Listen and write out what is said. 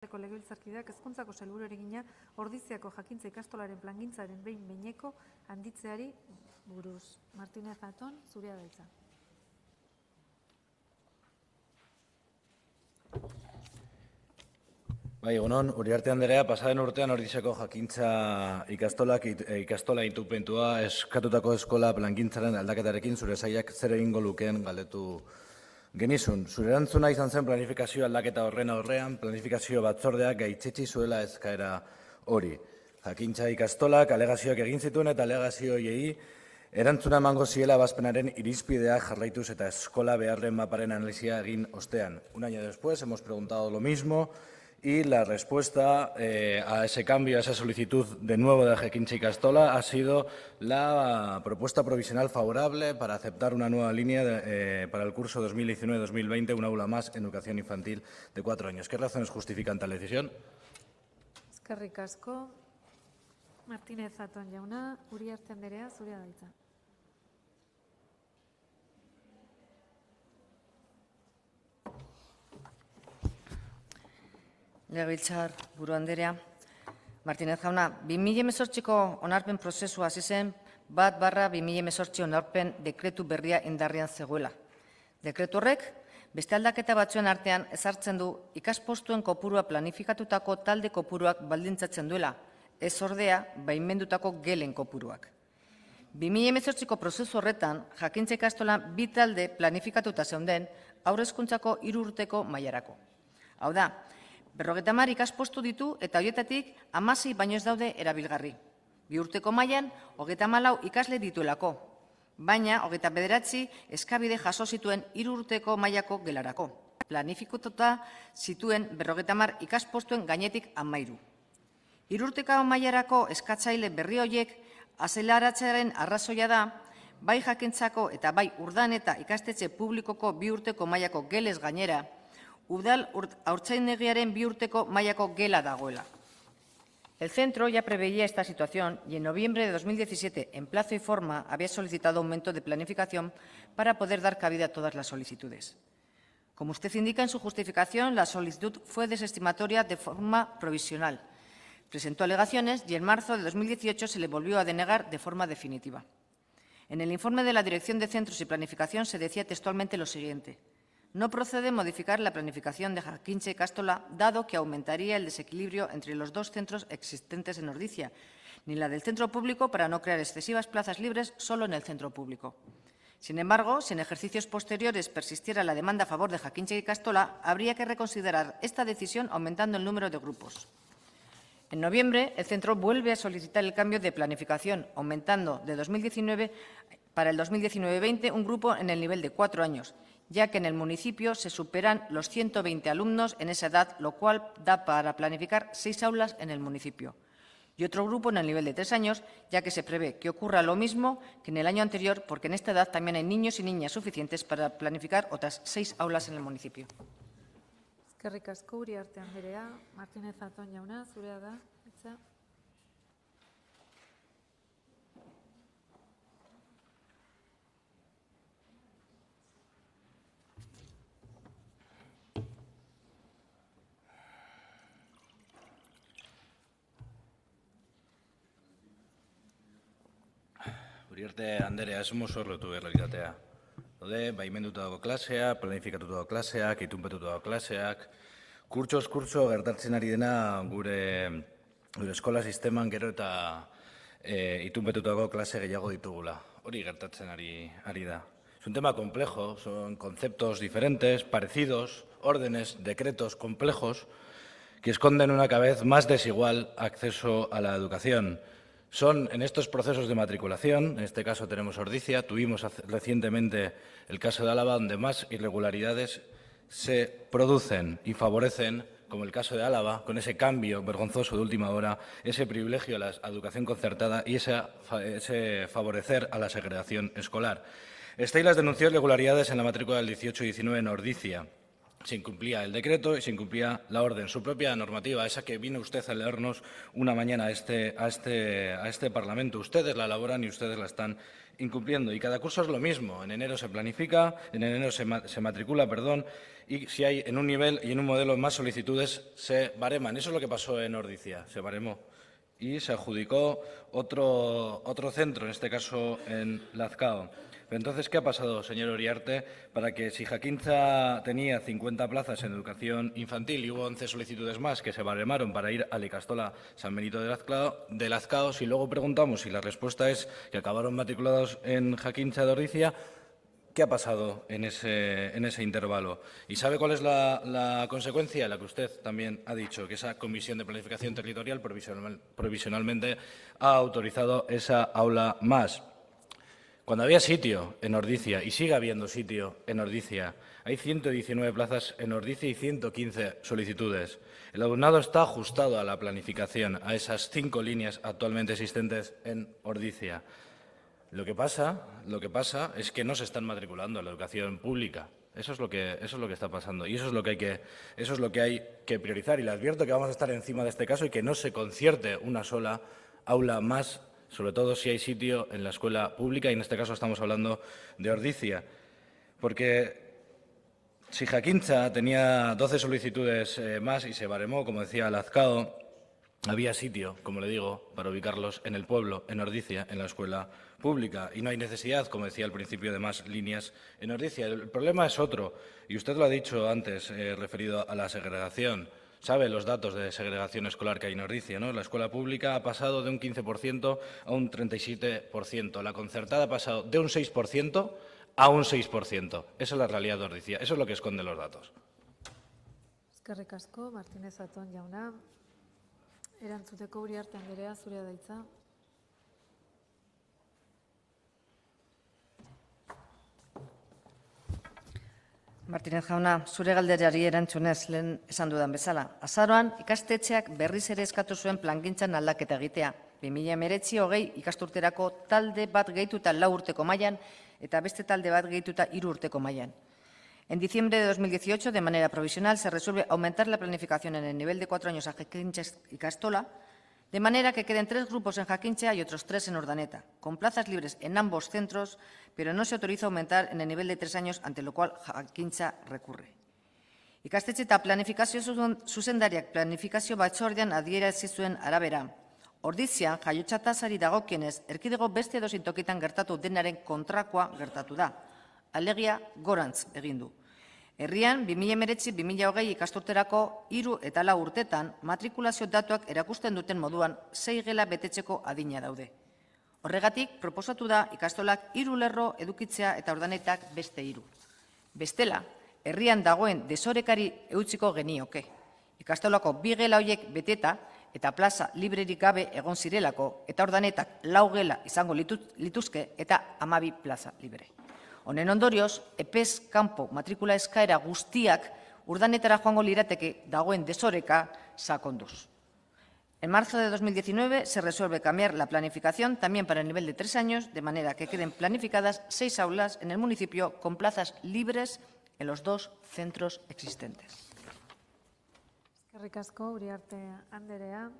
Legebiltzarkideak hezkuntzako sailburuari egina Ordiziako jakintza ikastolaren plangintzaren behin-behineko handitzeari buruz. Martínez Zatón, zurea da hitza. Bai, egunon, Uriarte Anderea, pasaden urtean Ordiziako jakintza ikastola itupentua eskatutako eskola plangintzaren aldaketarekin zure sailak zer egingo lukeen galdetu genizun. Zure erantzuna izan zen planifikazio aldaketa horren aurrean, planifikazio batzordeak gaitzetsi zuela eskaera hori. Jakintza ikastolak alegazioak egin zituen eta alegazioei erantzuna emango ziela ebazpenaren irizpideak jarraituz eta eskola beharren maparen analisia egin ostean. Un año después hemos preguntado lo mismo y la respuesta a ese cambio, a esa solicitud de nuevo de Jakintza Ikastola ha sido la propuesta provisional favorable para aceptar una nueva línea para el curso 2019-2020, un aula más en educación infantil de 4 años. ¿Qué razones justifican tal decisión? Eskerrik asko. Martínez Zatón jauna, Uriarte Anderea, zurea da hitza. Legebiltzar buru Anderea, Martínez jauna, 2018ko onarpen prozesua hasi zen 1/2018 onarpen dekretu berria indarrean zegoela. Dekretu horrek beste aldaketa batzuen artean ezartzen du ikaspostuen kopurua planifikatutako talde kopuruak baldintzatzen duela, ez ordea baimendutako gelen kopuruak. 2018ko prozesu horretan jakintza ikastolan 2 talde planifikatuta zeuden haurrezkuntzako 3 urteko mailarako. Hau da, 50 ikaspostu ditu eta horietatik 16 baino ez daude erabilgarri. 2 urteko mailan 34 ikasle dituelako, baina 29 eskabide jaso zituen 3 urteko mailako gelarako. Planifikatuta zituen 50 ikaspostuen gainetik 13. 3 urteko mailarako eskatzaile berri horiek azelaratzearen arrazoia da, bai jakintzako eta bai urdaneta ikastetxe publikoko 2 urteko mailako gelez gainera, udal haurtzaindegiaren 2 urteko mailako gela dagoela. El centro ya preveía esta situación y en noviembre de 2017, en plazo y forma, había solicitado aumento de planificación para poder dar cabida a todas las solicitudes. Como usted indica en su justificación, la solicitud fue desestimatoria de forma provisional. Presentó alegaciones y en marzo de 2018 se le volvió a denegar de forma definitiva. En el informe de la Dirección de Centros y Planificación se decía textualmente lo siguiente: no procede modificar la planificación de Jakintza Ikastola, dado que aumentaría el desequilibrio entre los 2 centros existentes en Ordizia, ni la del centro público para no crear excesivas plazas libres solo en el centro público. Sin embargo, si en ejercicios posteriores persistiera la demanda a favor de Jakintza Ikastola, habría que reconsiderar esta decisión aumentando el número de grupos. En noviembre, el centro vuelve a solicitar el cambio de planificación, aumentando de 2019 para el 2019-20 un grupo en el nivel de 4 años, ya que en el municipio se superan los 120 alumnos en esa edad, lo cual da para planificar 6 aulas en el municipio. Y otro grupo en el nivel de 3 años, ya que se prevé que ocurra lo mismo que en el año anterior, porque en esta edad también hay niños y niñas suficientes para planificar otras 6 aulas en el municipio. Eskerrik asko, Uriarte Anderea. Martínez Zatón jauna, zurea da hitza. Uriarte Anderea, ez mozu horretu errealitatea. Daude, baimenduta dago klasea, planifikatuta dago klaseak, itunpetuta dago klaseak. Kurtsoz kurtso gertatzen ari dena gure eskola sisteman gero eta itunpetuta dago klase gehiago ditugula. Hori gertatzen ari da. Es un tema complejo, son conceptos diferentes, parecidos, órdenes, decretos complejos que esconden una cada vez más desigual acceso a la educación. Son en estos procesos de matriculación, en este caso tenemos Ordizia, tuvimos recientemente el caso de Álava, donde más irregularidades se producen y favorecen, como el caso de Álava, con ese cambio vergonzoso de última hora, ese privilegio a la educación concertada y ese favorecer a la segregación escolar. Steilas denunció irregularidades en la matrícula del 18 y 19 en Ordizia. se incumplía el decreto y se incumplía la orden, su propia normativa, esa que vino usted a leernos una mañana a este Parlamento. Ustedes la elaboran y ustedes la están incumpliendo. Y cada curso es lo mismo. En enero se planifica, en enero se matricula, y si hay en un nivel y en un modelo más solicitudes, se bareman. Eso es lo que pasó en Ordizia, se baremó. Y se adjudicó otro centro, en este caso en Lazcao. Pero entonces, ¿qué ha pasado, señor Uriarte, para que si Jakintza tenía 50 plazas en educación infantil y hubo 11 solicitudes más que se baremaron para ir a la Ikastola San Benito de Lazcao, si luego preguntamos y la respuesta es que acabaron matriculados en Jakintza de Ordizia, ¿qué ha pasado en ese intervalo? ¿Y sabe cuál es la consecuencia? La que usted también ha dicho, que esa Comisión de Planificación Territorial provisionalmente ha autorizado esa aula más. Cuando había sitio en Ordizia, y sigue habiendo sitio en Ordizia, hay 119 plazas en Ordizia y 115 solicitudes. El alumnado está ajustado a la planificación, a esas 5 líneas actualmente existentes en Ordizia. Lo que pasa es que no se están matriculando en la educación pública. Eso es lo que está pasando y eso es lo que hay que priorizar. Y le advierto que vamos a estar encima de este caso y que no se concierte una sola aula más, sobre todo si hay sitio en la escuela pública, y en este caso estamos hablando de Ordizia. Porque si Jakintza tenía 12 solicitudes más y se baremó, como decía Lazcao, había sitio, como le digo, para ubicarlos en el pueblo, en Ordizia, en la escuela pública. Y no hay necesidad, como decía al principio, de más líneas en Ordizia. El problema es otro, y usted lo ha dicho antes, referido a la segregación. Sabe los datos de segregación escolar que hay en Ordizia, ¿no? La escuela pública ha pasado de un 15% a un 37%. La concertada ha pasado de un 6% a un 6%. Esa es la realidad de Ordizia. Eso es lo que esconden los datos. Eskerrik asko, Martínez Zatón jauna. Erantzuteko Uriarte Anderea, zurea da hitza. Martínez jauna, zure galderari erantzunez lehen esan dudan bezala. Azaroan, ikastetxeak berriz ere eskatu zuen plangintzan aldaketa egitea. 2019-20 ikasturterako talde bat gehituta 4 urteko mailan eta beste talde bat gehituta 3 urteko mailan. En diciembre de 2018, de manera provisional, se resuelve aumentar la planificación en el nivel de 4 años a Jakintza y Ikastola, de manera que queden 3 grupos en Jakintza y otros 3 en Urdaneta, con plazas libres en ambos centros, pero no se autoriza aumentar en el nivel de 3 años, ante lo cual Jakintza recurre. Ikastetxe eta planifikazio zuzendariak planifikazio batzordean adierazi zuen arabera. Ordizia, jaiotza tasari dagokienez, erkidego beste edozein tokitan gertatu denaren kontrakoa gertatu da. Alegia gorantz egin du. Herrian, 2019-2020 ikasturterako 3 eta 4 urtetan matrikulazio datuak erakusten duten moduan 6 gela betetzeko adina daude. Horregatik, proposatu da ikastolak 3 lerro edukitzea eta Urdanetak beste 3. Bestela, herrian dagoen desorekari eutziko genioke. Ikastolako 2 gela horiek beteta eta plaza librerik gabe egon zirelako, eta Urdanetak 4 gela izango lituzke eta 12 plaza libre. Honen ondorioz, epez kanpo matrikula eskaera guztiak Urdanetara joango lirateke dagoen desoreka sakonduz. En marzo de 2019 se resuelve cambiar la planificación también para el nivel de 3 años, de manera que queden planificadas 6 aulas en el municipio con plazas libres en los 2 centros existentes. Eskerrik asko, Uriarte Anderea.